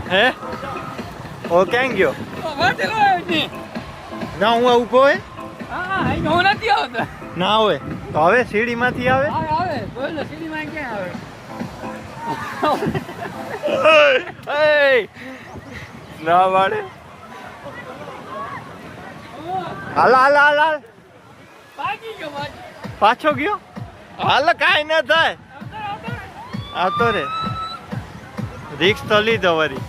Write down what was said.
હે ઓ ક્યાં ગયો ના હું ઉભો હે ના હોય તો હવે સીડીમાંથી આવે ના વાળે હાલ હાલ હાલ હાલ પાછો ગયો હાલ કાંઈ ના થાય આવતો રે રિક્સ તો લીધો વરી